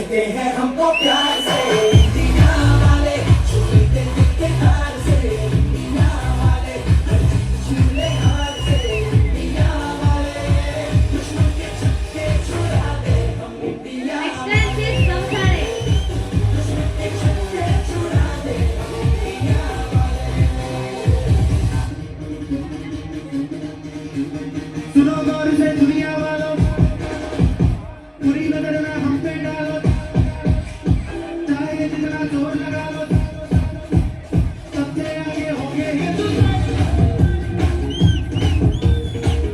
कहते हैं हमको प्यार से इंडिया वाले, छूते दिखते हार से इंडिया वाले, हर चीज छूले हार से इंडिया वाले, दुश्मन के छक्के छुड़ा दे हम इंडिया वाले, दुश्मन के छक्के छुड़ा दे हम इंडिया वाले। सुनो गौर से दुनिया वालों, पूरी नजर ना हम पे डालो, चाहे जितना जोर लगा लो, सबसे आगे होंगे हिंदुस्तान।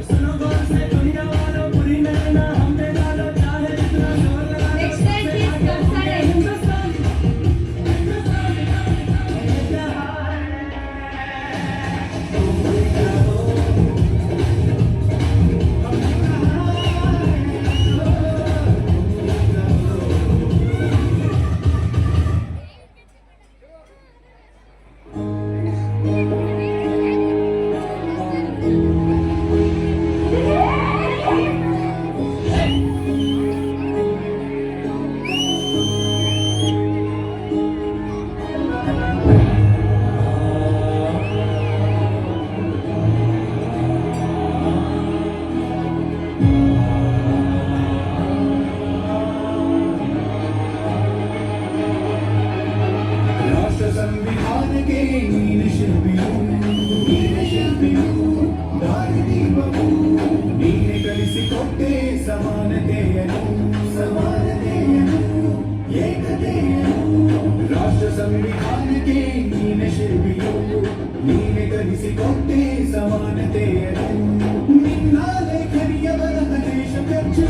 सुनो गौर से दुनिया वालों, पूरी नजर ना हम पे डालो, चाहे जितना जोर लगा लो, सबसे आगे होंगे हिंदुस्तान। राष्ट्र संविधान के नीन शिल्पियों, ದಾರಿದಿ ಬಹು ನೀನೆ ಕಲಿಸಿಕೊಟ್ಟೆ ಸಮಾನತೆಯನ್ನು, ಏಕತೆಯನ್ನು. ರಾಷ್ಟ್ರ ಸಂವಿಧಾನಕ್ಕೆ ನೀನೆ ಶಿಲ್ಪಿಯು, ನೀನೆ ಕಲಿಸಿಕೊಟ್ಟೆ ಸಮಾನತೆಯನ್ನು. ನಿನ್ನ ಲೇಖನಿಯ ಬರಹ ದೇಶ ಖರ್ಚು